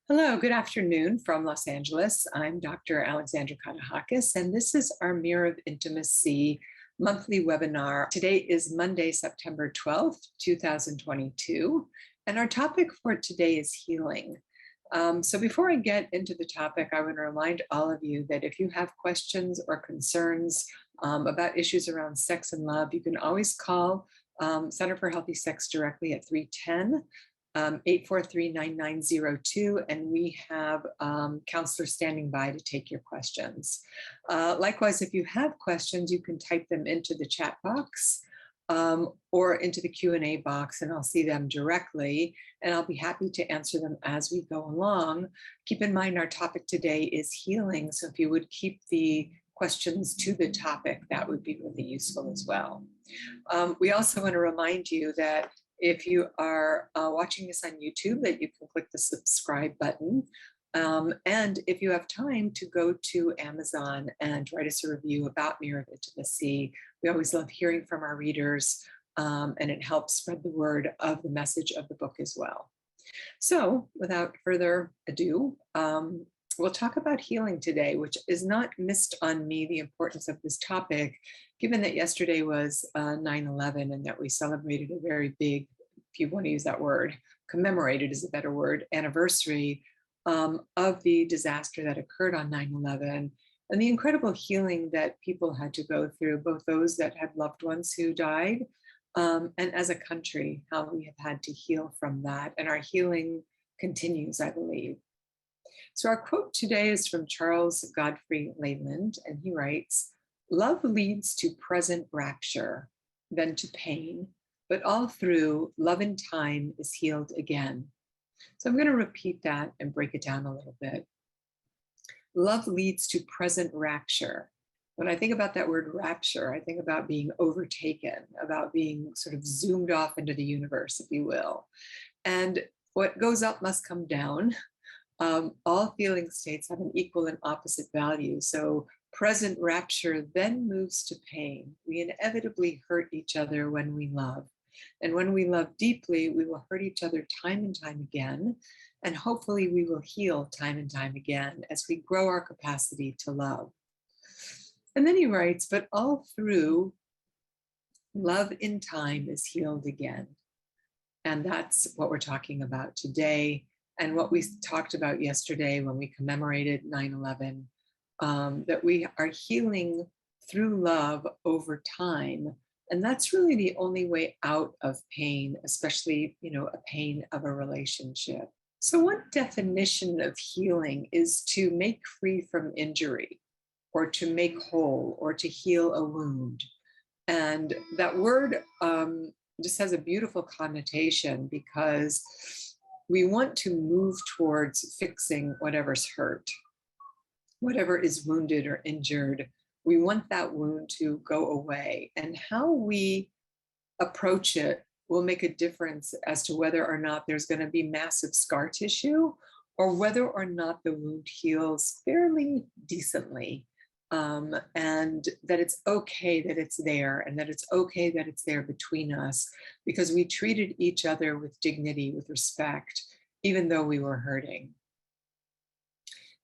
Hello, good afternoon from Los Angeles. I'm Dr. Alexandra Katehakis, and this is our Mirror of Intimacy monthly webinar. Today is Monday, September 12th, 2022, and our topic for today is healing. So before I get into the topic, I want to remind all of you that if you have questions or concerns about issues around sex and love, you can always call Center for Healthy Sex directly at 310 843-9902, and we have counselors standing by to take your questions. Likewise, if you have questions, you can type them into the chat box or into the Q&A box, and I'll see them directly, and I'll be happy to answer them as we go along. Keep in mind our topic today is healing, so if you would keep the questions to the topic, that would be really useful as well. We also want to remind you that if you are watching this on YouTube, that you can click the subscribe button. And if you have time to go to Amazon and write us a review about Mirror of Intimacy. We always love hearing from our readers, and it helps spread the word of the message of the book as well. So without further ado, we'll talk about healing today, which is not missed on me, the importance of this topic, given that yesterday was 9/11 and that we celebrated a very big, if you want to use that word, commemorated is a better word, anniversary of the disaster that occurred on 9/11 and the incredible healing that people had to go through, both those that had loved ones who died and as a country, how we have had to heal from that. And our healing continues, I believe. So our quote today is from Charles Godfrey Leyland, and he writes, "Love leads to present rapture, then to pain, but all through, love in time is healed again." So I'm going to repeat that and break it down a little bit. Love leads to present rapture. When I think about that word rapture, I think about being overtaken, about being sort of zoomed off into the universe, if you will. And what goes up must come down. All feeling states have an equal and opposite value. So present rapture then moves to pain. We inevitably hurt each other when we love. And when we love deeply, we will hurt each other time and time again. And hopefully we will heal time and time again as we grow our capacity to love. And then he writes, "But all through, love in time is healed again." And that's what we're talking about today. And what we talked about yesterday when we commemorated 9/11, that we are healing through love over time. And that's really the only way out of pain, especially, a pain of a relationship. So one definition of healing is to make free from injury, or to make whole, or to heal a wound. And that word just has a beautiful connotation because we want to move towards fixing whatever's hurt, whatever is wounded or injured. We want that wound to go away. And how we approach it will make a difference as to whether or not there's going to be massive scar tissue or whether or not the wound heals fairly decently. And that it's okay that it's there, and that it's okay that it's there between us because we treated each other with dignity, with respect, even though we were hurting.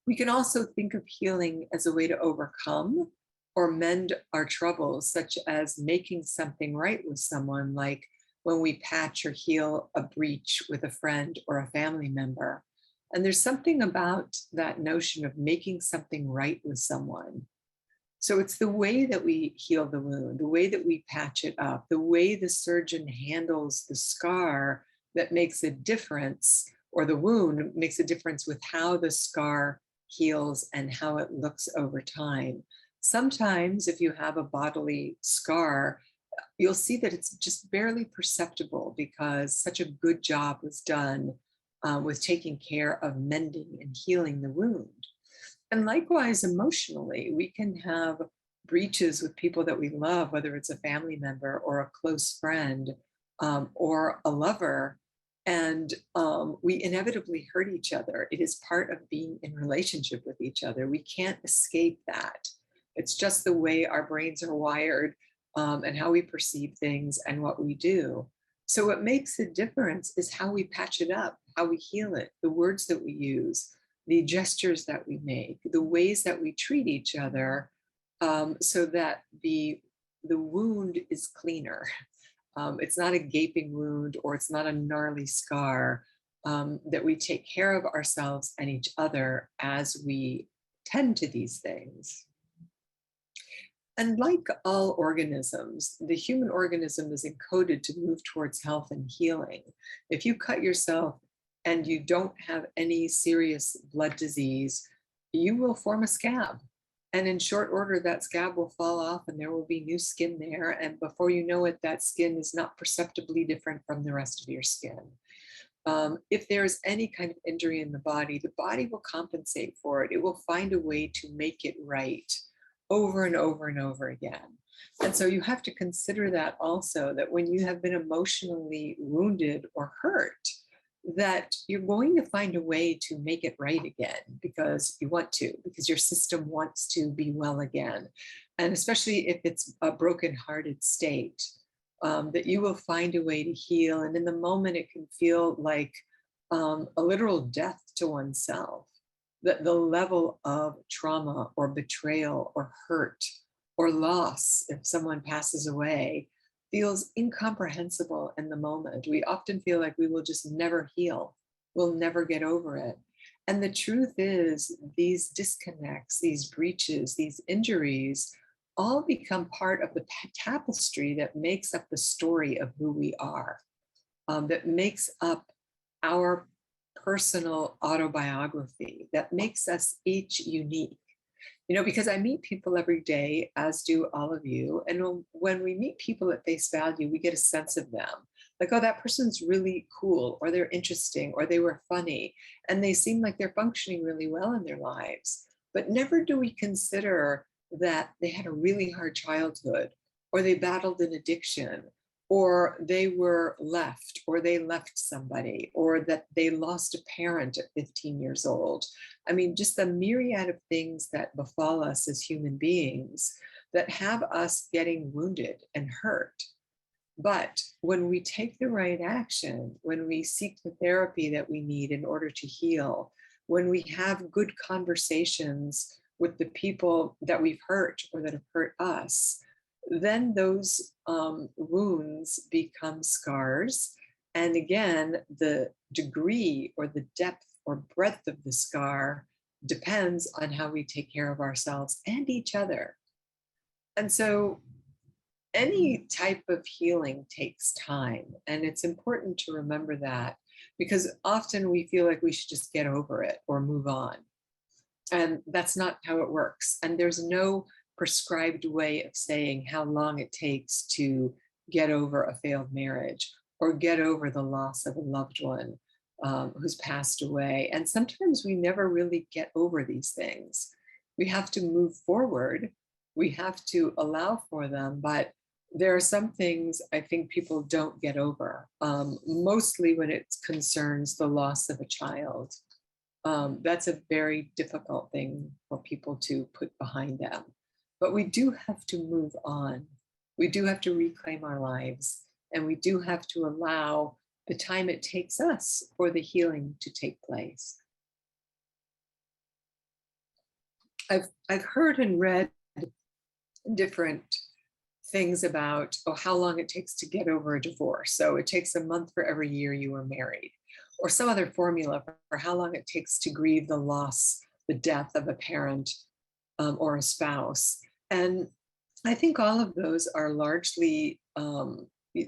We can also think of healing as a way to overcome or mend our troubles, such as making something right with someone, like when we patch or heal a breach with a friend or a family member. And there's something about that notion of making something right with someone. So it's the way that we heal the wound, the way that we patch it up, the way the surgeon handles the scar that makes a difference, or the wound makes a difference with how the scar heals and how it looks over time. Sometimes if you have a bodily scar, you'll see that it's just barely perceptible because such a good job was done with taking care of mending and healing the wound. And likewise, emotionally, we can have breaches with people that we love, whether it's a family member or a close friend or a lover, and we inevitably hurt each other. It is part of being in relationship with each other. We can't escape that. It's just the way our brains are wired and how we perceive things and what we do. So what makes a difference is how we patch it up, how we heal it, the words that we use, the gestures that we make, the ways that we treat each other, so that the wound is cleaner. It's not a gaping wound, or it's not a gnarly scar, that we take care of ourselves and each other as we tend to these things. And like all organisms, the human organism is encoded to move towards health and healing. If you cut yourself and you don't have any serious blood disease, you will form a scab. And in short order, that scab will fall off and there will be new skin there. And before you know it, that skin is not perceptibly different from the rest of your skin. If there's any kind of injury in the body will compensate for it. It will find a way to make it right over and over and over again. And so you have to consider that also, that when you have been emotionally wounded or hurt, that you're going to find a way to make it right again because you want to, because your system wants to be well again. And especially if it's a broken-hearted state, that you will find a way to heal. And in the moment, it can feel like a literal death to oneself. That the level of trauma or betrayal or hurt or loss, if someone passes away, feels incomprehensible in the moment. We often feel like we will just never heal. We'll never get over it. And the truth is, these disconnects, these breaches, these injuries all become part of the tapestry that makes up the story of who we are, that makes up our personal autobiography, that makes us each unique. You know, because I meet people every day, as do all of you. And when we meet people at face value, we get a sense of them. Like, oh, that person's really cool, or they're interesting, or they were funny, and they seem like they're functioning really well in their lives. But never do we consider that they had a really hard childhood, or they battled an addiction, or they were left, or they left somebody, or that they lost a parent at 15 years old. I mean, just the myriad of things that befall us as human beings that have us getting wounded and hurt. But when we take the right action, when we seek the therapy that we need in order to heal, when we have good conversations with the people that we've hurt or that have hurt us, then those wounds become scars. And again, the degree or the depth or breadth of the scar depends on how we take care of ourselves and each other. And so any type of healing takes time. And it's important to remember that, because often we feel like we should just get over it or move on. And that's not how it works. And there's no prescribed way of saying how long it takes to get over a failed marriage or get over the loss of a loved one who's passed away. And sometimes we never really get over these things. We have to move forward. We have to allow for them. But there are some things I think people don't get over, mostly when it concerns the loss of a child. That's a very difficult thing for people to put behind them. But we do have to move on. We do have to reclaim our lives, and we do have to allow the time it takes us for the healing to take place. I've heard and read different things about how long it takes to get over a divorce. So it takes a month for every year you were married, or some other formula for how long it takes to grieve the loss, the death of a parent or a spouse. And I think all of those are largely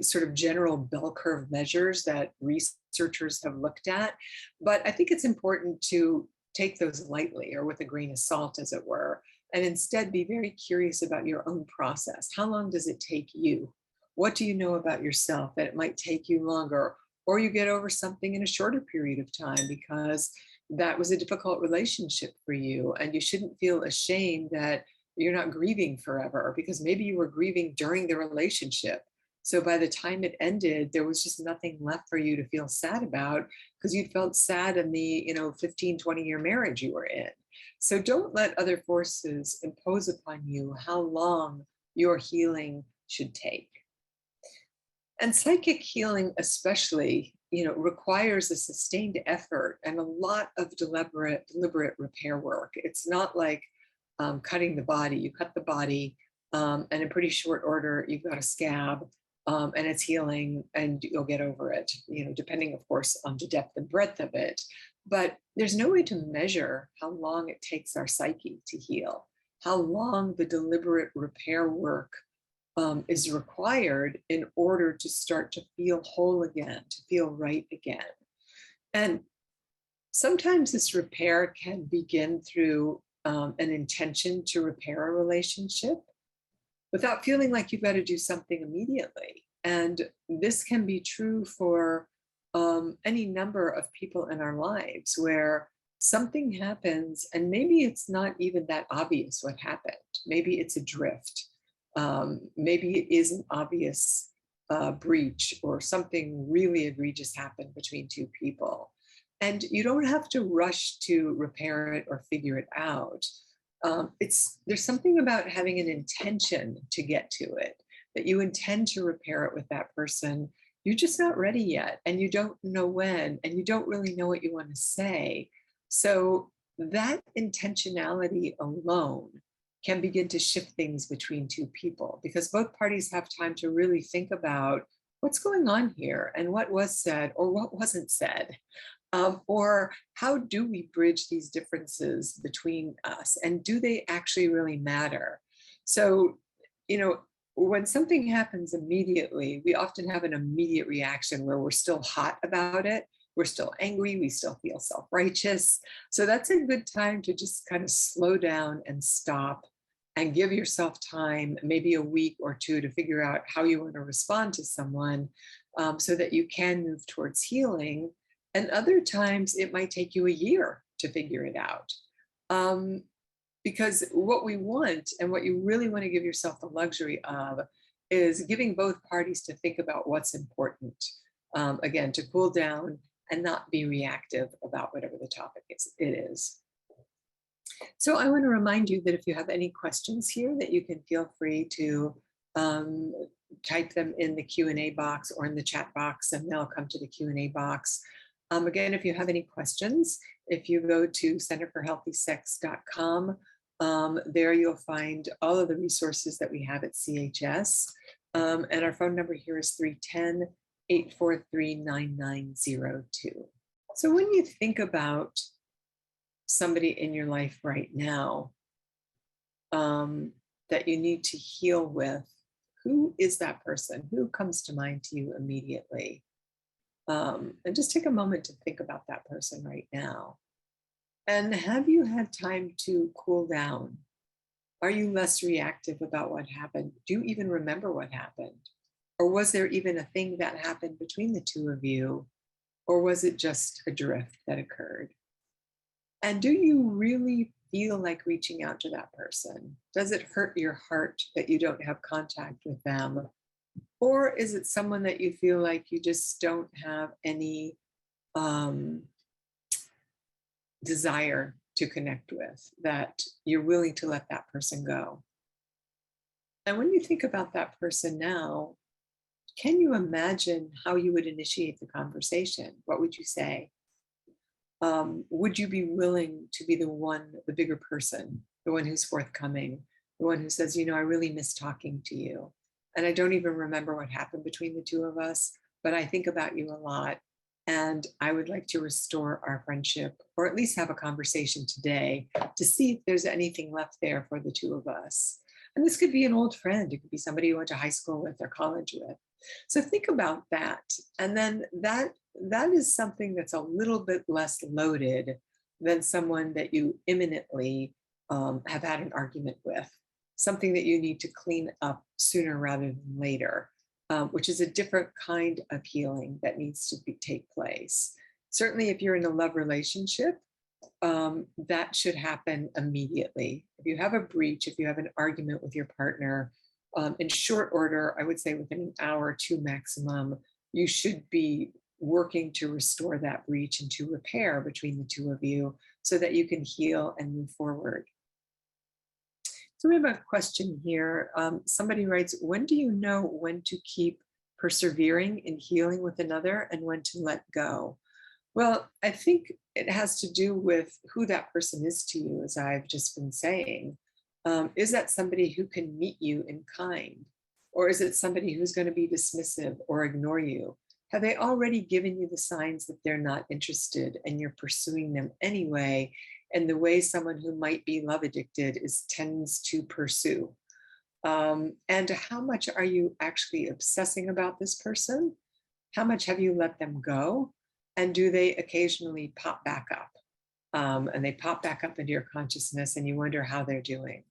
sort of general bell curve measures that researchers have looked at. But I think it's important to take those lightly, or with a grain of salt, as it were, and instead be very curious about your own process. How long does it take you? What do you know about yourself that it might take you longer, or you get over something in a shorter period of time because that was a difficult relationship for you, and you shouldn't feel ashamed that you're not grieving forever, because maybe you were grieving during the relationship. So by the time it ended, there was just nothing left for you to feel sad about, because you felt sad in the 15, 20-year marriage you were in. So don't let other forces impose upon you how long your healing should take. And psychic healing especially, requires a sustained effort and a lot of deliberate repair work. It's not like cutting the body. You cut the body, and in pretty short order, you've got a scab, and it's healing, and you'll get over it, depending, of course, on the depth and breadth of it. But there's no way to measure how long it takes our psyche to heal, how long the deliberate repair work is required in order to start to feel whole again, to feel right again. And sometimes this repair can begin through an intention to repair a relationship without feeling like you've got to do something immediately. And this can be true for any number of people in our lives where something happens and maybe it's not even that obvious what happened. Maybe it's a drift. Maybe it is an obvious breach or something really egregious happened between two people. And you don't have to rush to repair it or figure it out. There's something about having an intention to get to it, that you intend to repair it with that person. You're just not ready yet, and you don't know when, and you don't really know what you want to say. So that intentionality alone can begin to shift things between two people, because both parties have time to really think about what's going on here and what was said or what wasn't said. Or how do we bridge these differences between us, and do they actually really matter? So, when something happens immediately, we often have an immediate reaction where we're still hot about it. We're still angry. We still feel self-righteous. So that's a good time to just kind of slow down and stop and give yourself time, maybe a week or two, to figure out how you want to respond to someone, so that you can move towards healing. And other times it might take you a year to figure it out. Because what we want, and what you really want to give yourself the luxury of, is giving both parties to think about what's important. Again, to cool down and not be reactive about whatever the topic is. So I want to remind you that if you have any questions here, that you can feel free to type them in the Q&A box or in the chat box, and they'll come to the Q&A box. Again, if you have any questions, if you go to centerforhealthysex.com, there you'll find all of the resources that we have at CHS. And our phone number here is 310-843-9902. So when you think about somebody in your life right now that you need to heal with, who is that person? Who comes to mind to you immediately? And just take a moment to think about that person right now. And have you had time to cool down? Are you less reactive about what happened? Do you even remember what happened? Or was there even a thing that happened between the two of you? Or was it just a drift that occurred? And do you really feel like reaching out to that person? Does it hurt your heart that you don't have contact with them? Or is it someone that you feel like you just don't have any desire to connect with, that you're willing to let that person go? And when you think about that person now, can you imagine how you would initiate the conversation? What would you say? Would you be willing to be the bigger person, the one who's forthcoming, the one who says, I really miss talking to you, and I don't even remember what happened between the two of us, but I think about you a lot, and I would like to restore our friendship, or at least have a conversation today to see if there's anything left there for the two of us. And this could be an old friend. It could be somebody you went to high school with or college with. So think about that. And then that is something that's a little bit less loaded than someone that you imminently have had an argument with, something that you need to clean up sooner rather than later, which is a different kind of healing that needs to take place. Certainly if you're in a love relationship, that should happen immediately. If you have a breach, if you have an argument with your partner, in short order, I would say within an hour or two maximum, you should be working to restore that breach and to repair between the two of you so that you can heal and move forward. So we have a question here. Somebody writes, when do you know when to keep persevering in healing with another and when to let go? Well, I think it has to do with who that person is to you, as I've just been saying. Is that somebody who can meet you in kind? Or is it somebody who's going to be dismissive or ignore you? Have they already given you the signs that they're not interested and you're pursuing them anyway? And the way someone who might be love addicted tends to pursue. And how much are you actually obsessing about this person? How much have you let them go? And do they occasionally pop back up? And they pop back up into your consciousness and you wonder how they're doing.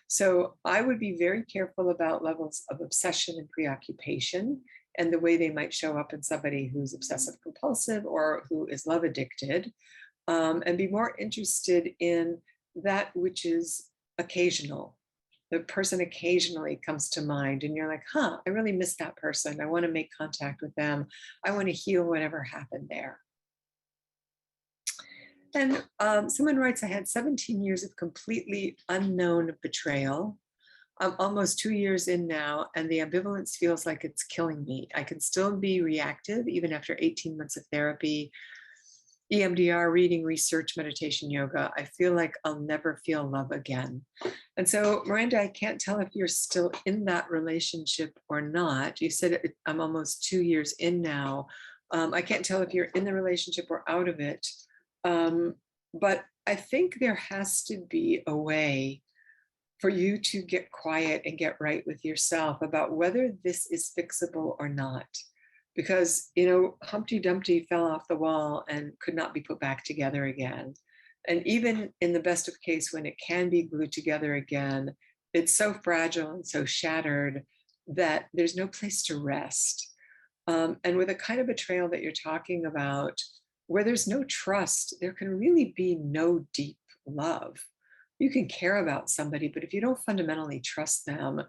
So I would be very careful about levels of obsession and preoccupation and the way they might show up in somebody who's obsessive compulsive or who is love addicted, and be more interested in that which is occasional. The person occasionally comes to mind and you're like, I really miss that person. I want to make contact with them. I want to heal whatever happened there. And someone writes, I had 17 years of completely unknown betrayal. I'm almost 2 years in now, and the ambivalence feels like it's killing me. I can still be reactive even after 18 months of therapy, EMDR, reading, research, meditation, yoga. I feel like I'll never feel love again. And so, Miranda, I can't tell if you're still in that relationship or not. You said I'm almost 2 years in now. I can't tell if you're in the relationship or out of it. But I think there has to be a way for you to get quiet and get right with yourself about whether this is fixable or not. Because, Humpty Dumpty fell off the wall and could not be put back together again. And even in the best of case, when it can be glued together again, it's so fragile and so shattered that there's no place to rest. And with a kind of betrayal that you're talking about, where there's no trust, there can really be no deep love. You can care about somebody, but if you don't fundamentally trust them,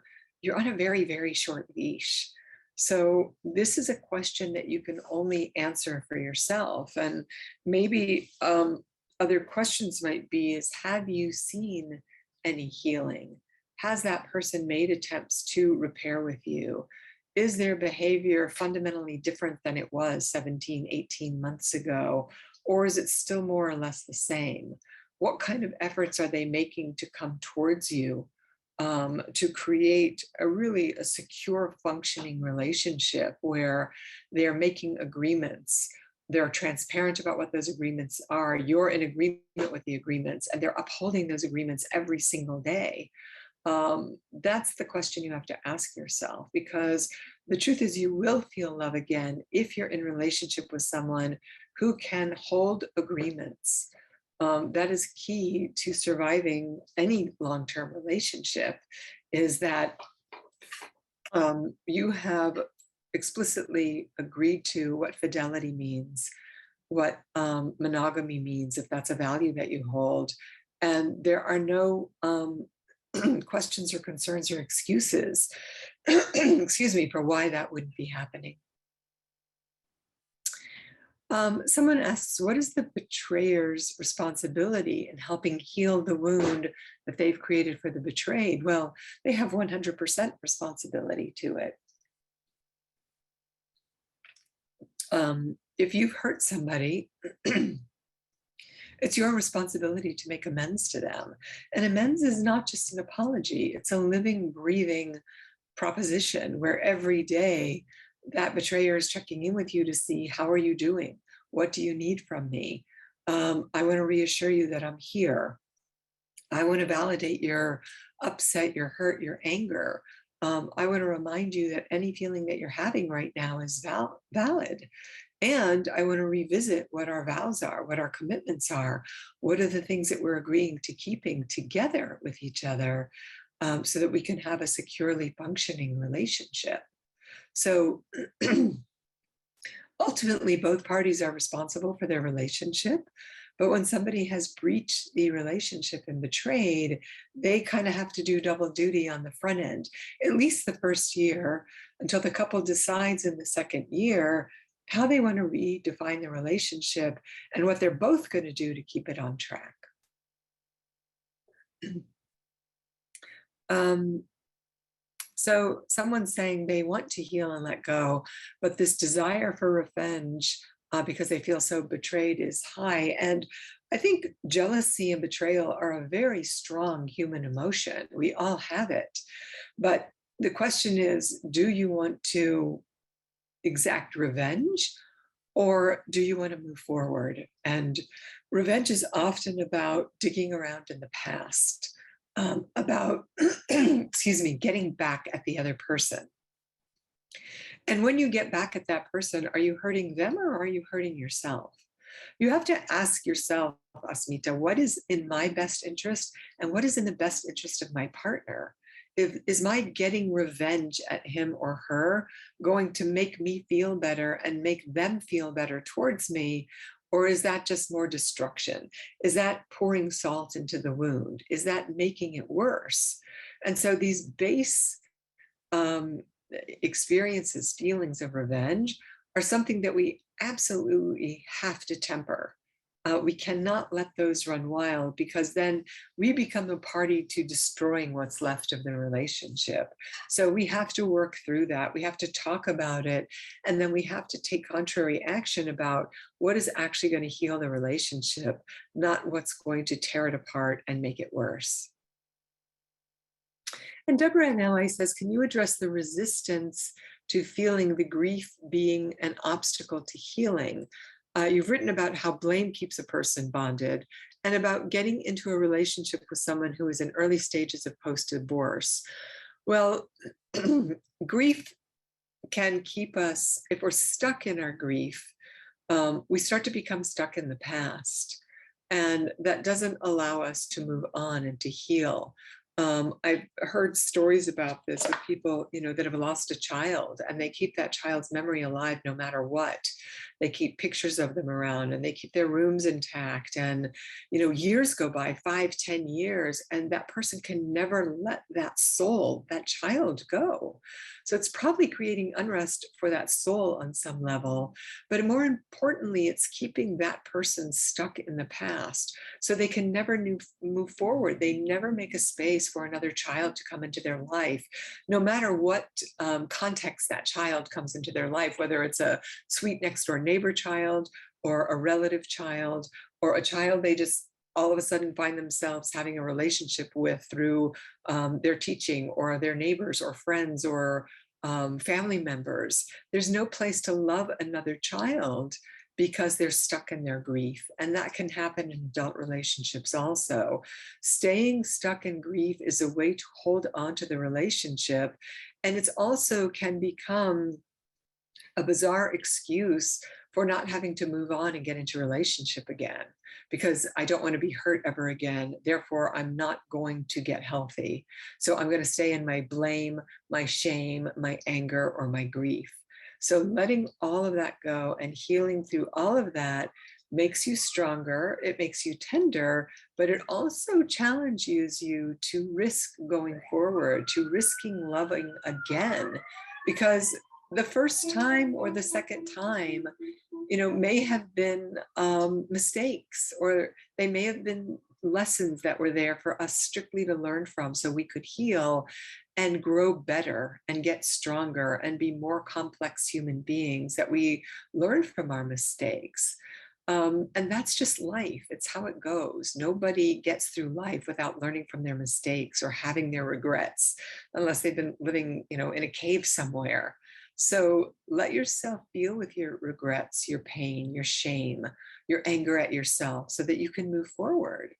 you're on a very, very short leash. So this is a question that you can only answer for yourself. And maybe other questions might be is, have you seen any healing? Has that person made attempts to repair with you? Is their behavior fundamentally different than it was 17, 18 months ago? Or is it still more or less the same? What kind of efforts are they making to come towards you, to create a secure, functioning relationship where they're making agreements? They're transparent about what those agreements are. You're in agreement with the agreements, and they're upholding those agreements every single day. That's the question you have to ask yourself, because the truth is you will feel love again if you're in relationship with someone who can hold agreements. That is key to surviving any long-term relationship, is that you have explicitly agreed to what fidelity means, what monogamy means, if that's a value that you hold. And there are no questions or concerns or excuses, excuse me, for why that wouldn't be happening. Someone asks, what is the betrayer's responsibility in helping heal the wound that they've created for the betrayed? Well, they have 100% responsibility to it. If you've hurt somebody, it's your responsibility to make amends to them. And amends is not just an apology, it's a living, breathing proposition where every day that betrayer is checking in with you to see, how are you doing? What do you need from me? I want to reassure you that I'm here. I want to validate your upset, your hurt, your anger. I want to remind you that any feeling that you're having right now is valid. And I want to revisit what our vows are, what our commitments are, what are the things that we're agreeing to keeping together with each other, so that we can have a securely functioning relationship. So ultimately, both parties are responsible for their relationship. But when somebody has breached the relationship and betrayed, they kind of have to do double duty on the front end, at least the first year, until the couple decides in the second year how they want to redefine the relationship and what they're both going to do to keep it on track. So someone's saying they want to heal and let go, but this desire for revenge because they feel so betrayed is high. And I think jealousy and betrayal are a very strong human emotion. We all have it. But the question is, do you want to exact revenge, or do you want to move forward? And revenge is often about digging around in the past, about, excuse me, getting back at the other person. And when you get back at that person, are you hurting them or are you hurting yourself? You have to ask yourself, Asmita, what is in my best interest and what is in the best interest of my partner? Is my getting revenge at him or her going to make me feel better and make them feel better towards me? Or is that just more destruction? Is that pouring salt into the wound? Is that making it worse? And so these base experiences, feelings of revenge, are something that we absolutely have to temper. We cannot let those run wild, because then we become a party to destroying what's left of the relationship. So we have to work through that. We have to talk about it. And then we have to take contrary action about what is actually going to heal the relationship, not what's going to tear it apart and make it worse. And Deborah and Ally says, can you address the resistance to feeling the grief being an obstacle to healing? You've written about how blame keeps a person bonded and about getting into a relationship with someone who is in early stages of post-divorce. Well, grief can keep us, if we're stuck in our grief, we start to become stuck in the past. And that doesn't allow us to move on and to heal. I've heard stories about this with people, that have lost a child, and they keep that child's memory alive no matter what. They keep pictures of them around, and they keep their rooms intact. And, years go by, 5, 10 years, and that person can never let that soul, that child, go. So it's probably creating unrest for that soul on some level. But more importantly, it's keeping that person stuck in the past, so they can never move forward. They never make a space for another child to come into their life, no matter what context that child comes into their life, whether it's a sweet next door neighbor child or a relative child or a child they just all of a sudden find themselves having a relationship with through their teaching or their neighbors or friends or family members. There's no place to love another child because they're stuck in their grief. And that can happen in adult relationships also. Staying stuck in grief is a way to hold on to the relationship. And it's also can become a bizarre excuse for not having to move on and get into a relationship again, because I don't want to be hurt ever again. Therefore, I'm not going to get healthy. So I'm going to stay in my blame, my shame, my anger, or my grief. So letting all of that go and healing through all of that makes you stronger, it makes you tender, but it also challenges you to risk going forward, to risking loving again, because the first time or the second time, may have been mistakes, or they may have been lessons that were there for us strictly to learn from so we could heal and grow better and get stronger and be more complex human beings, that we learn from our mistakes. And that's just life. It's how it goes. Nobody gets through life without learning from their mistakes or having their regrets, unless they've been living, in a cave somewhere. So let yourself deal with your regrets, your pain, your shame, your anger at yourself, so that you can move forward.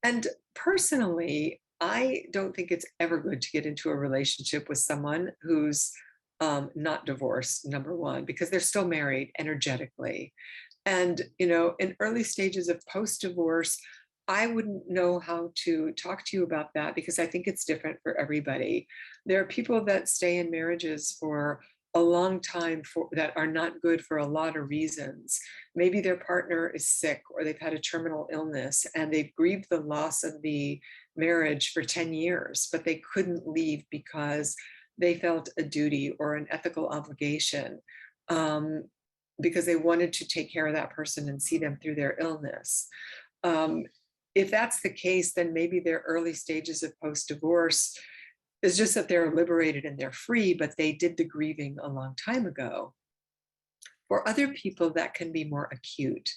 And personally, I don't think it's ever good to get into a relationship with someone who's not divorced, number one, because they're still married energetically. And, in early stages of post-divorce, I wouldn't know how to talk to you about that, because I think it's different for everybody. There are people that stay in marriages for a long time that are not good for a lot of reasons. Maybe their partner is sick, or they've had a terminal illness and they've grieved the loss of the marriage for 10 years, but they couldn't leave because they felt a duty or an ethical obligation, because they wanted to take care of that person and see them through their illness. If that's the case, then maybe their early stages of post-divorce, It's just that they're liberated and they're free, but they did the grieving a long time ago. For other people, that can be more acute.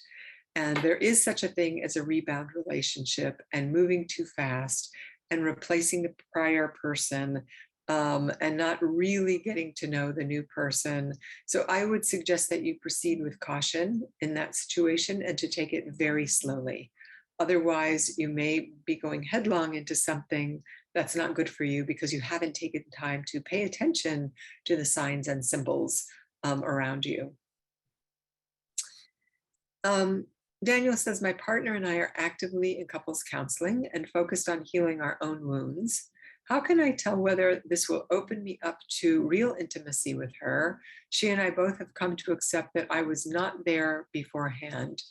And there is such a thing as a rebound relationship, and moving too fast and replacing the prior person, and not really getting to know the new person. So I would suggest that you proceed with caution in that situation and to take it very slowly. Otherwise, you may be going headlong into something that's not good for you because you haven't taken time to pay attention to the signs and symbols around you. Daniel says, my partner and I are actively in couples counseling and focused on healing our own wounds. How can I tell whether this will open me up to real intimacy with her? She and I both have come to accept that I was not there beforehand.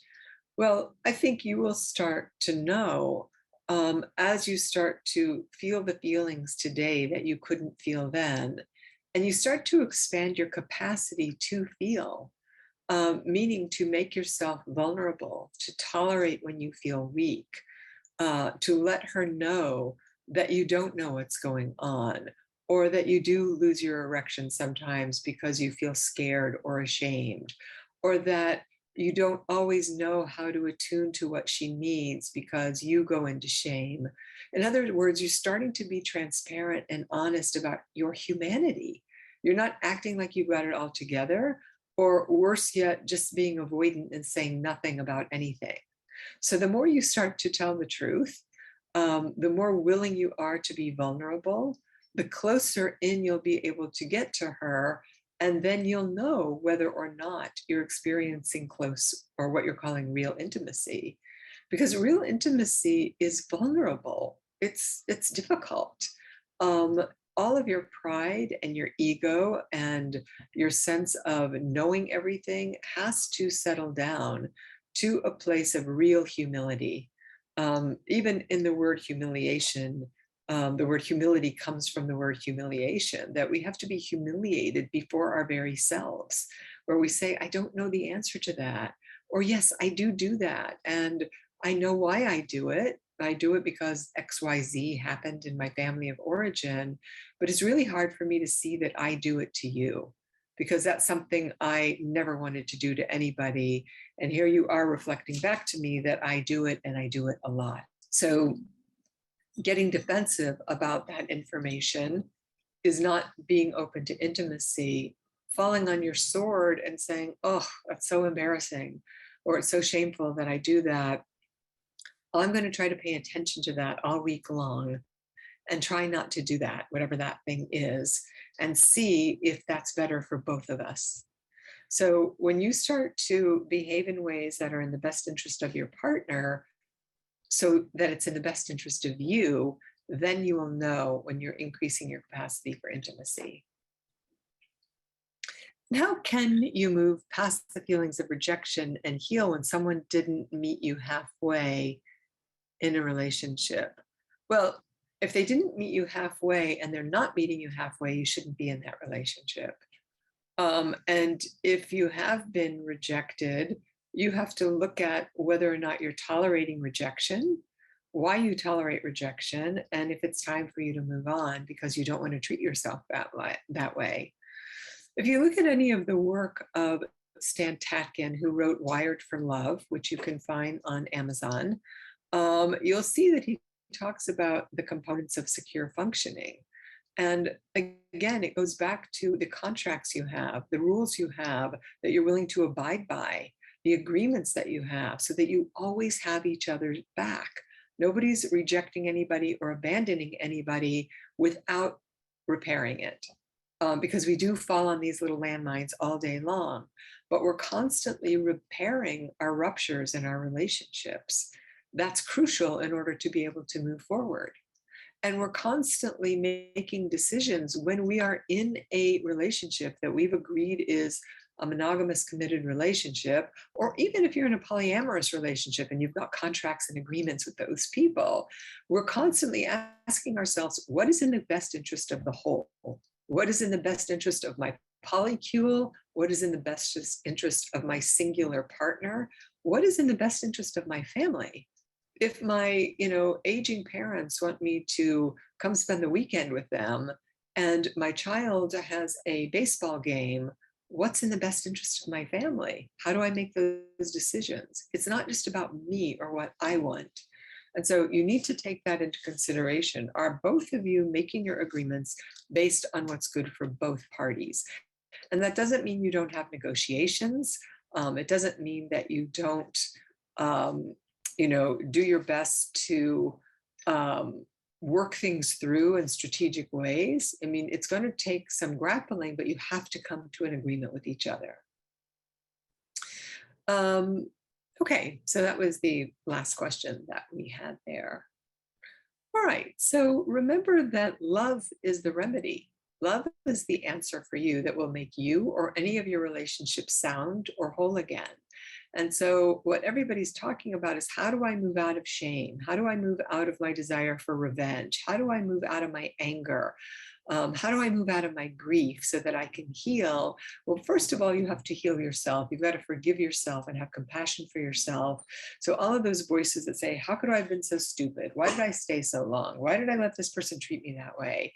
Well, I think you will start to know as you start to feel the feelings today that you couldn't feel then, and you start to expand your capacity to feel. Meaning to make yourself vulnerable, to tolerate when you feel weak, to let her know that you don't know what's going on, or that you do lose your erection sometimes because you feel scared or ashamed, or that you don't always know how to attune to what she needs because you go into shame. In other words, you're starting to be transparent and honest about your humanity. You're not acting like you've got it all together, or worse yet, just being avoidant and saying nothing about anything. So the more you start to tell the truth, the more willing you are to be vulnerable, the closer in you'll be able to get to her. And then you'll know whether or not you're experiencing close, or what you're calling real intimacy. Because real intimacy is vulnerable. It's difficult. All of your pride and your ego and your sense of knowing everything has to settle down to a place of real humility. Even in the word humiliation, the word humility comes from the word humiliation, that we have to be humiliated before our very selves, where we say, I don't know the answer to that. Or yes, I do that. And I know why I do it. I do it because XYZ happened in my family of origin, but it's really hard for me to see that I do it to you, because that's something I never wanted to do to anybody. And here you are reflecting back to me that I do it, and I do it a lot. So getting defensive about that information is not being open to intimacy. Falling on your sword and saying, oh, that's so embarrassing, or it's so shameful that I do that. I'm going to try to pay attention to that all week long and try not to do that, whatever that thing is, and see if that's better for both of us. So when you start to behave in ways that are in the best interest of your partner, so that it's in the best interest of you, then you will know when you're increasing your capacity for intimacy. How can you move past the feelings of rejection and heal when someone didn't meet you halfway in a relationship? Well, if they didn't meet you halfway and they're not meeting you halfway, you shouldn't be in that relationship. And if you have been rejected, you have to look at whether or not you're tolerating rejection, why you tolerate rejection, and if it's time for you to move on because you don't want to treat yourself that way. If you look at any of the work of Stan Tatkin, who wrote Wired for Love, which you can find on Amazon, you'll see that he talks about the components of secure functioning. And again, it goes back to the contracts you have, the rules you have that you're willing to abide by, the agreements that you have, so that you always have each other's back. Nobody's rejecting anybody or abandoning anybody without repairing it. Because we do fall on these little landmines all day long, but we're constantly repairing our ruptures in our relationships. That's crucial in order to be able to move forward. And we're constantly making decisions when we are in a relationship that we've agreed is a monogamous committed relationship, or even if you're in a polyamorous relationship and you've got contracts and agreements with those people, we're constantly asking ourselves, what is in the best interest of the whole? What is in the best interest of my polycule? What is in the best interest of my singular partner? What is in the best interest of my family? If my, aging parents want me to come spend the weekend with them, and my child has a baseball game, what's in the best interest of my family? How do I make those decisions? It's not just about me or what I want. And so you need to take that into consideration. Are both of you making your agreements based on what's good for both parties? And that doesn't mean you don't have negotiations. It doesn't mean that you don't, do your best to work things through in strategic ways. I mean, it's going to take some grappling, but you have to come to an agreement with each other. Okay, so that was the last question that we had there. All right, so remember that love is the remedy. Love is the answer for you that will make you or any of your relationships sound or whole again. And so what everybody's talking about is, how do I move out of shame? How do I move out of my desire for revenge? How do I move out of my anger? How do I move out of my grief so that I can heal? Well, first of all, you have to heal yourself. You've got to forgive yourself and have compassion for yourself. So all of those voices that say, how could I have been so stupid? Why did I stay so long? Why did I let this person treat me that way?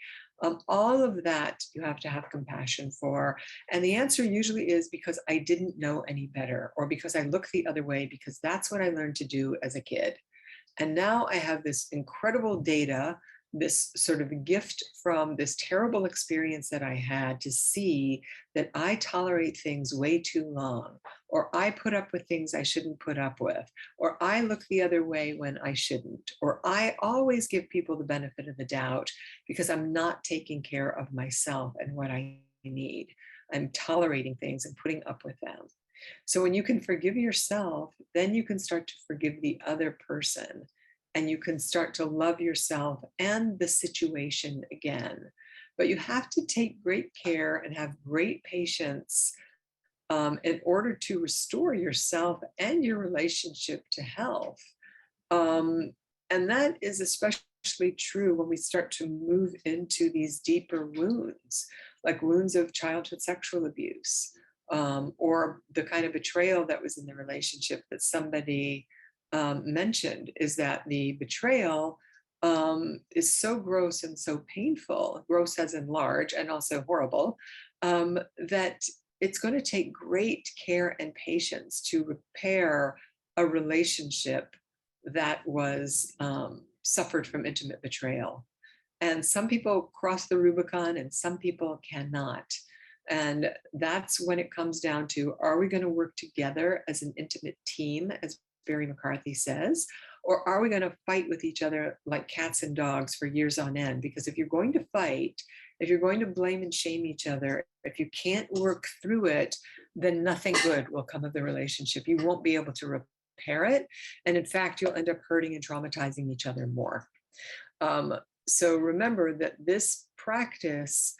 All of that you have to have compassion for. And the answer usually is because I didn't know any better, or because I looked the other way, because that's what I learned to do as a kid. And now I have this incredible data, this sort of gift from this terrible experience that I had, to see that I tolerate things way too long, or I put up with things I shouldn't put up with, or I look the other way when I shouldn't, or I always give people the benefit of the doubt because I'm not taking care of myself and what I need. I'm tolerating things and putting up with them. So when you can forgive yourself, then you can start to forgive the other person, and you can start to love yourself and the situation again. But you have to take great care and have great patience in order to restore yourself and your relationship to health. And that is especially true when we start to move into these deeper wounds, like wounds of childhood sexual abuse, or the kind of betrayal that was in the relationship that somebody mentioned, is that the betrayal is so gross and so painful, gross as in large and also horrible, that it's going to take great care and patience to repair a relationship that was suffered from intimate betrayal. And some people cross the Rubicon and some people cannot. And that's when it comes down to, are we going to work together as an intimate team, as Barry McCarthy says, or are we going to fight with each other like cats and dogs for years on end? Because if you're going to fight, if you're going to blame and shame each other, if you can't work through it, then nothing good will come of the relationship. You won't be able to repair it. And in fact, you'll end up hurting and traumatizing each other more. So remember that this practice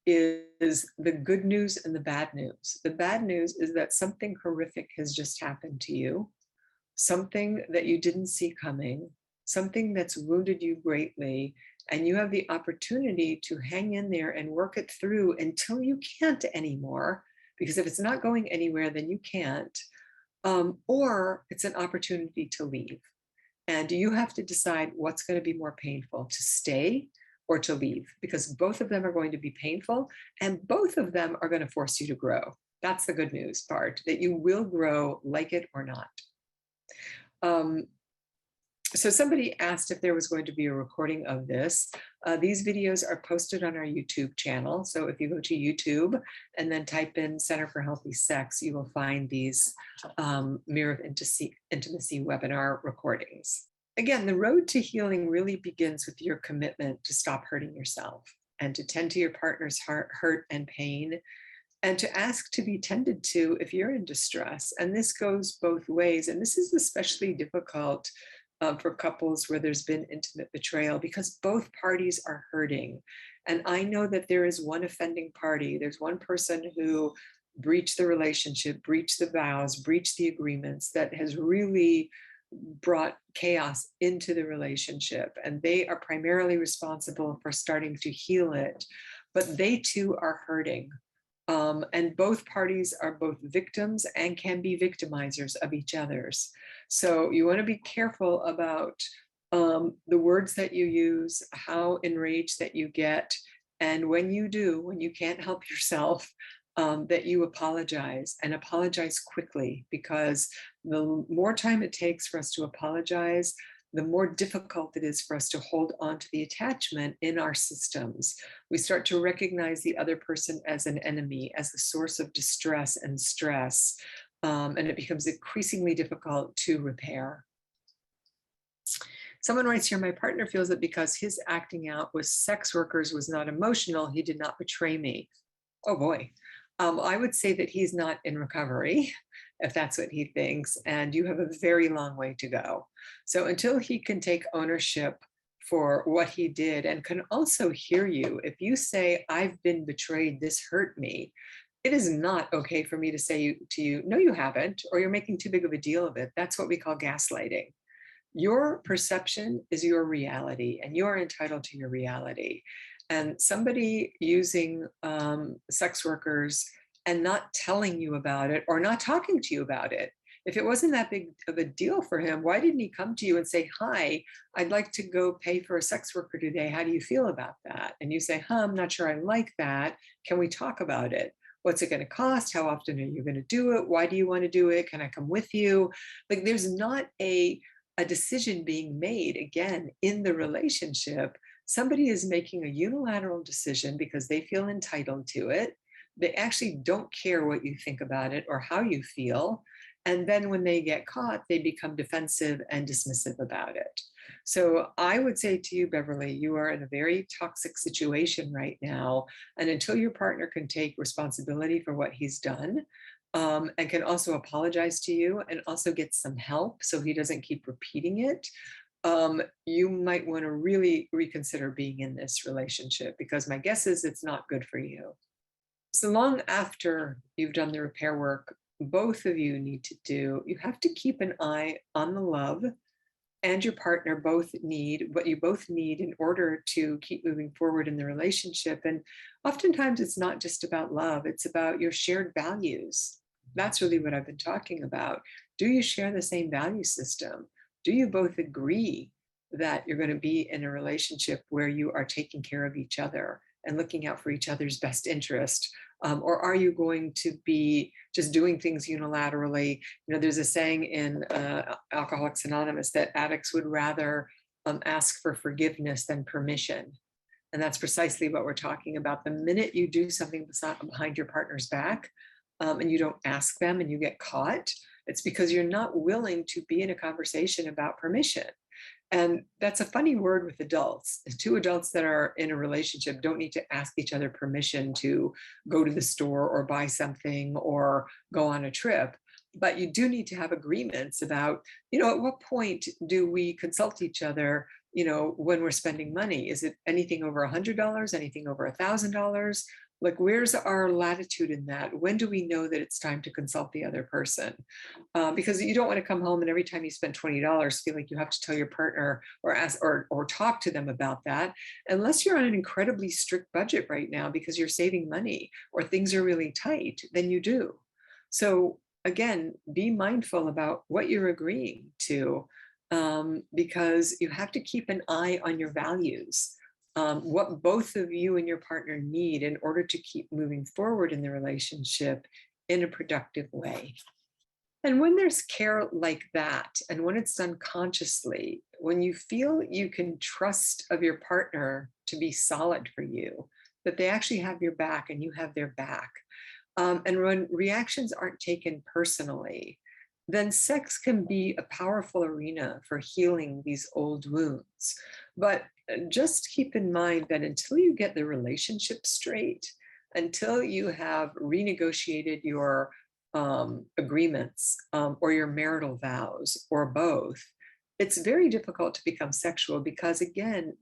is the good news and the bad news. The bad news is that something horrific has just happened to you, something that you didn't see coming, something that's wounded you greatly, and you have the opportunity to hang in there and work it through until you can't anymore, because if it's not going anywhere, then you can't, or it's an opportunity to leave. And you have to decide what's going to be more painful, to stay or to leave, because both of them are going to be painful and both of them are going to force you to grow. That's the good news part, that you will grow, like it or not. So somebody asked if there was going to be a recording of this. These videos are posted on our YouTube channel. So if you go to YouTube and then type in Center for Healthy Sex, you will find these Mirror of Intimacy webinar recordings. Again, the road to healing really begins with your commitment to stop hurting yourself and to tend to your partner's hurt and pain, and to ask to be tended to if you're in distress. And this goes both ways. And this is especially difficult for couples where there's been intimate betrayal, because both parties are hurting. And I know that there is one offending party. There's one person who breached the relationship, breached the vows, breached the agreements, that has really brought chaos into the relationship. And they are primarily responsible for starting to heal it. But they too are hurting. And both parties are both victims and can be victimizers of each other's. So you want to be careful about the words that you use, how enraged that you get, and when you do, when you can't help yourself, that you apologize and apologize quickly, because the more time it takes for us to apologize, the more difficult it is for us to hold on to the attachment in our systems. We start to recognize the other person as an enemy, as a source of distress and stress, and it becomes increasingly difficult to repair. Someone writes here, my partner feels that because his acting out with sex workers was not emotional, he did not betray me. Oh boy. I would say that he's not in recovery, if that's what he thinks, and you have a very long way to go. So until he can take ownership for what he did and can also hear you, if you say, I've been betrayed, this hurt me, it is not okay for me to say to you, no, you haven't, or you're making too big of a deal of it. That's what we call gaslighting. Your perception is your reality, and you're entitled to your reality. And somebody using sex workers and not telling you about it or not talking to you about it, if it wasn't that big of a deal for him, why didn't he come to you and say, hi, I'd like to go pay for a sex worker today. How do you feel about that? And you say, I'm not sure I like that. Can we talk about it? What's it going to cost? How often are you going to do it? Why do you want to do it? Can I come with you? Like, there's not a decision being made again in the relationship. Somebody is making a unilateral decision because they feel entitled to it. They actually don't care what you think about it or how you feel. And then when they get caught, they become defensive and dismissive about it. So I would say to you, Beverly, you are in a very toxic situation right now. And until your partner can take responsibility for what he's done, and can also apologize to you and also get some help so he doesn't keep repeating it, you might want to really reconsider being in this relationship, because my guess is it's not good for you. So long after you've done the repair work, both of you need to do, you have to keep an eye on the love, and your partner both need what you both need in order to keep moving forward in the relationship. And oftentimes it's not just about love, it's about your shared values. That's really what I've been talking about. Do you share the same value system? Do you both agree that you're going to be in a relationship where you are taking care of each other and looking out for each other's best interest? Or are you going to be just doing things unilaterally? You know, there's a saying in Alcoholics Anonymous that addicts would rather ask for forgiveness than permission. And that's precisely what we're talking about. The minute you do something behind your partner's back, and you don't ask them and you get caught, it's because you're not willing to be in a conversation about permission. And that's a funny word with adults. Two adults that are in a relationship don't need to ask each other permission to go to the store or buy something or go on a trip. But you do need to have agreements about, you know, at what point do we consult each other, you know, when we're spending money? Is it anything over $100, anything over $1,000? Like, where's our latitude in that? When do we know that it's time to consult the other person? Because you don't want to come home and every time you spend $20, feel like you have to tell your partner or ask or talk to them about that, unless you're on an incredibly strict budget right now because you're saving money or things are really tight, then you do. So again, be mindful about what you're agreeing to, because you have to keep an eye on your values. What both of you and your partner need in order to keep moving forward in the relationship in a productive way. And when there's care like that, and when it's done consciously, when you feel you can trust of your partner to be solid for you, that they actually have your back and you have their back, and when reactions aren't taken personally, then sex can be a powerful arena for healing these old wounds. But just keep in mind that until you get the relationship straight, until you have renegotiated your agreements or your marital vows or both, it's very difficult to become sexual, because again,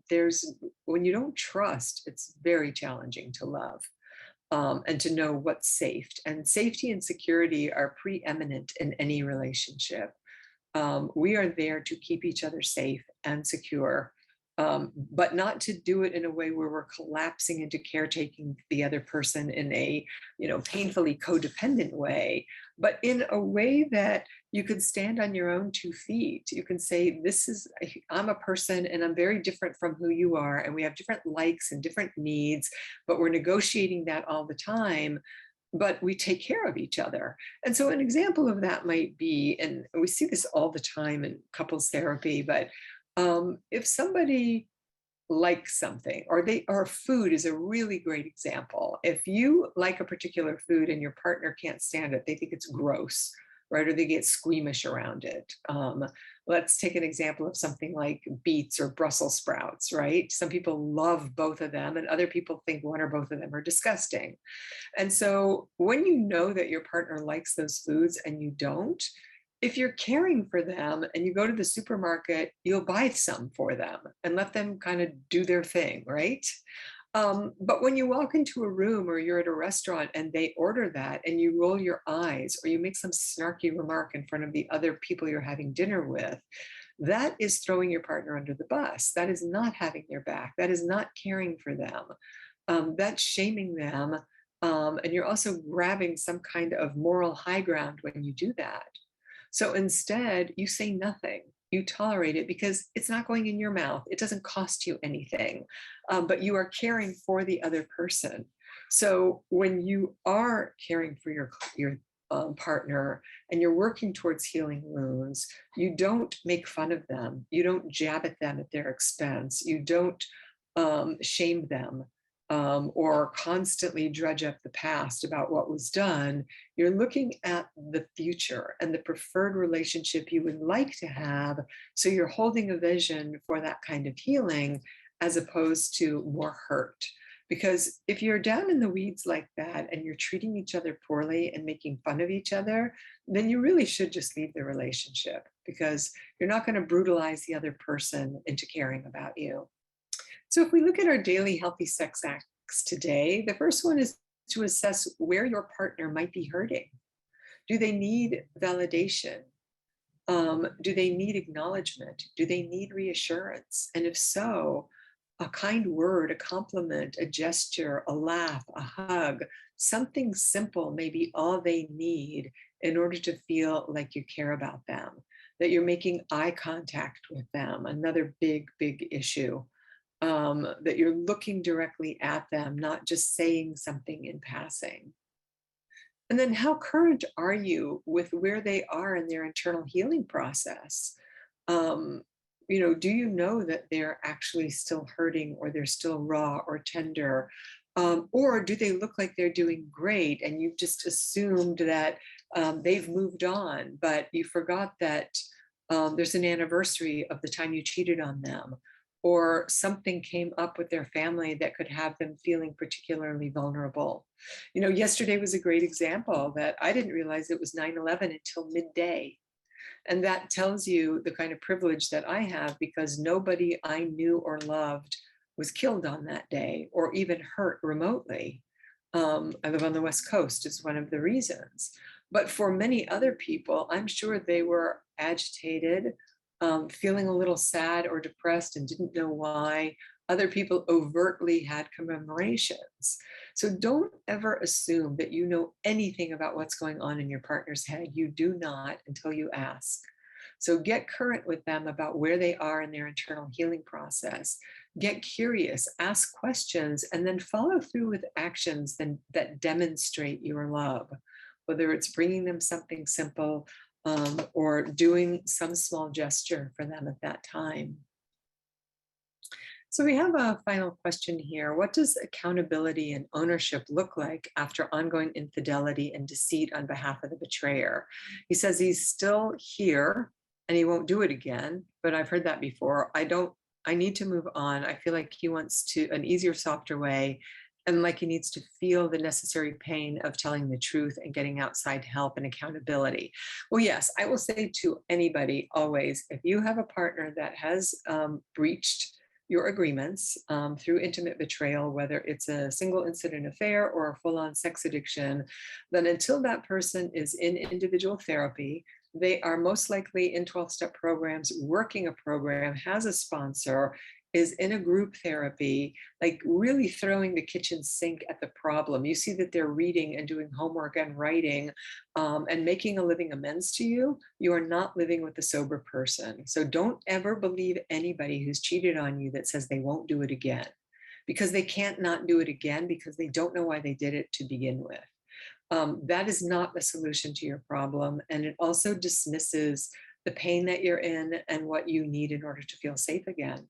when you don't trust, it's very challenging to love. And to know what's safe. And safety and security are preeminent in any relationship. We are there to keep each other safe and secure, but not to do it in a way where we're collapsing into caretaking the other person in a, painfully codependent way, but in a way that You can stand on your own 2 feet. You can say, I'm a person and I'm very different from who you are. And we have different likes and different needs, but we're negotiating that all the time. But we take care of each other. And so an example of that might be, and we see this all the time in couples therapy, but if somebody like something, or food is a really great example. If you like a particular food and your partner can't stand it, they think it's gross, right? Or they get squeamish around it. Let's take an example of something like beets or Brussels sprouts, right? Some people love both of them and other people think one or both of them are disgusting. And so when you know that your partner likes those foods and you don't, if you're caring for them and you go to the supermarket, you'll buy some for them and let them kind of do their thing, right? But when you walk into a room or you're at a restaurant and they order that and you roll your eyes or you make some snarky remark in front of the other people you're having dinner with, that is throwing your partner under the bus. That is not having their back. That is not caring for them. That's shaming them. And you're also grabbing some kind of moral high ground when you do that. So instead, you say nothing. You tolerate it because it's not going in your mouth. It doesn't cost you anything, but you are caring for the other person. So when you are caring for your partner and you're working towards healing wounds, you don't make fun of them. You don't jab at them at their expense. You don't shame them. Or constantly dredge up the past about what was done. You're looking at the future and the preferred relationship you would like to have. So you're holding a vision for that kind of healing as opposed to more hurt. Because if you're down in the weeds like that and you're treating each other poorly and making fun of each other, then you really should just leave the relationship because you're not going to brutalize the other person into caring about you. So if we look at our daily healthy sex acts today, the first one is to assess where your partner might be hurting. Do they need validation? Do they need acknowledgement? Do they need reassurance? And if so, a kind word, a compliment, a gesture, a laugh, a hug, something simple may be all they need in order to feel like you care about them, that you're making eye contact with them, another big, big issue. That you're looking directly at them, not just saying something in passing. And then how current are you with where they are in their internal healing process? Do you know that they're actually still hurting or they're still raw or tender? Or do they look like they're doing great and you've just assumed that they've moved on, but you forgot that there's an anniversary of the time you cheated on them? Or something came up with their family that could have them feeling particularly vulnerable. Yesterday was a great example that I didn't realize it was 9/11 until midday. And that tells you the kind of privilege that I have because nobody I knew or loved was killed on that day or even hurt remotely. I live on the West Coast, is one of the reasons. But for many other people, I'm sure they were agitated, feeling a little sad or depressed and didn't know why. Other people overtly had commemorations. So don't ever assume that you know anything about what's going on in your partner's head. You do not until you ask. So get current with them about where they are in their internal healing process. Get curious, ask questions, and then follow through with actions that demonstrate your love, whether it's bringing them something simple or doing some small gesture for them at that time. So we have a final question here. What does accountability and ownership look like after ongoing infidelity and deceit on behalf of the betrayer? He says he's still here and he won't do it again, but I've heard that before. I need to move on. I feel like he wants an easier, softer way, and like he needs to feel the necessary pain of telling the truth and getting outside help and accountability. Well, yes, I will say to anybody always, if you have a partner that has breached your agreements through intimate betrayal, whether it's a single incident affair or a full-on sex addiction, then until that person is in individual therapy, they are most likely in 12-step programs, working a program, has a sponsor, is in a group therapy, like really throwing the kitchen sink at the problem. You see that they're reading and doing homework and writing and making a living amends to you. You are not living with a sober person. So don't ever believe anybody who's cheated on you that says they won't do it again, because they can't not do it again because they don't know why they did it to begin with. That is not the solution to your problem. And it also dismisses the pain that you're in and what you need in order to feel safe again.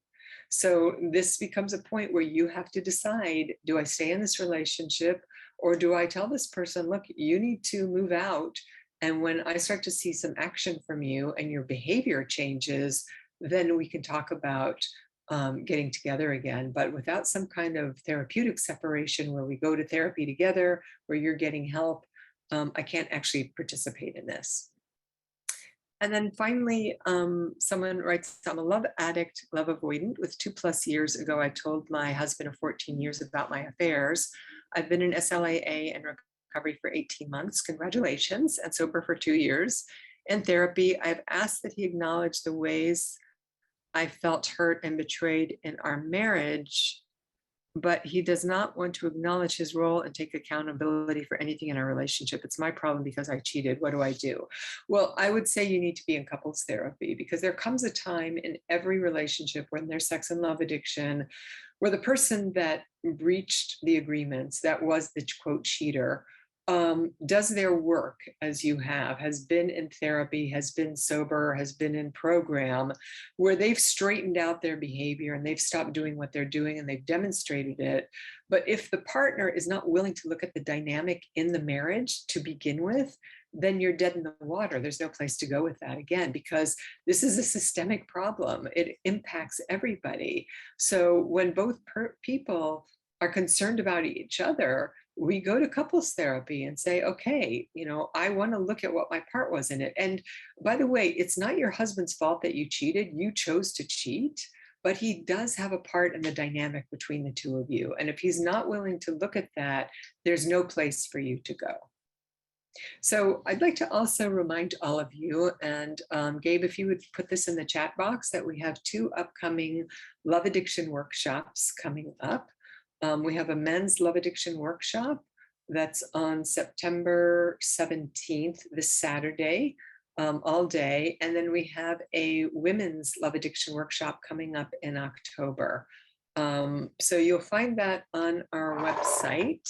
So this becomes a point where you have to decide, do I stay in this relationship, or do I tell this person, look, you need to move out. And when I start to see some action from you and your behavior changes, then we can talk about getting together again. But without some kind of therapeutic separation where we go to therapy together, where you're getting help, I can't actually participate in this. And then finally, someone writes, I'm a love addict, love avoidant. With 2+ years ago, I told my husband of 14 years about my affairs. I've been in SLAA and recovery for 18 months. Congratulations. And sober for 2 years. In therapy, I've asked that he acknowledge the ways I felt hurt and betrayed in our marriage, but he does not want to acknowledge his role and take accountability for anything in our relationship. It's my problem because I cheated. What do I do? Well, I would say you need to be in couples therapy, because there comes a time in every relationship when there's sex and love addiction, where the person that breached the agreements, that was the quote cheater, does their work as you have, has been in therapy, has been sober, has been in program, where they've straightened out their behavior and they've stopped doing what they're doing and they've demonstrated it. But if the partner is not willing to look at the dynamic in the marriage to begin with, then you're dead in the water. There's no place to go with that again, because this is a systemic problem. It impacts everybody. So when both people are concerned about each other, we go to couples therapy and say, okay, I want to look at what my part was in it. And by the way, it's not your husband's fault that you cheated. You chose to cheat, but he does have a part in the dynamic between the two of you. And if he's not willing to look at that, there's no place for you to go. So I'd like to also remind all of you, and Gabe, if you would put this in the chat box, that we have 2 upcoming love addiction workshops coming up. We have a men's love addiction workshop that's on September 17th, this Saturday, all day. And then we have a women's love addiction workshop coming up in October. So you'll find that on our website.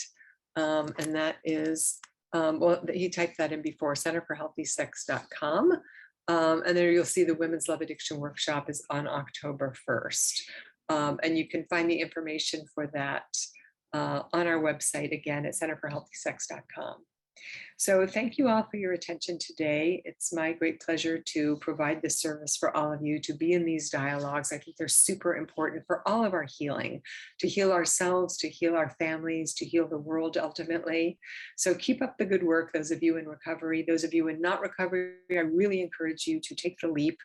And that is, well, he typed that in before, centerforhealthysex.com. And there you'll see the women's love addiction workshop is on October 1st. And you can find the information for that on our website, again, at centerforhealthysex.com. So thank you all for your attention today. It's my great pleasure to provide this service for all of you, to be in these dialogues. I think they're super important for all of our healing, to heal ourselves, to heal our families, to heal the world ultimately. So keep up the good work, those of you in recovery. Those of you in not recovery, I really encourage you to take the leap.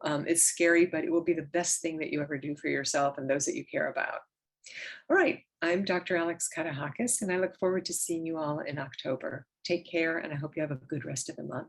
It's scary, but it will be the best thing that you ever do for yourself and those that you care about. All right, I'm Dr. Alex Katehakis, and I look forward to seeing you all in October. Take care, and I hope you have a good rest of the month.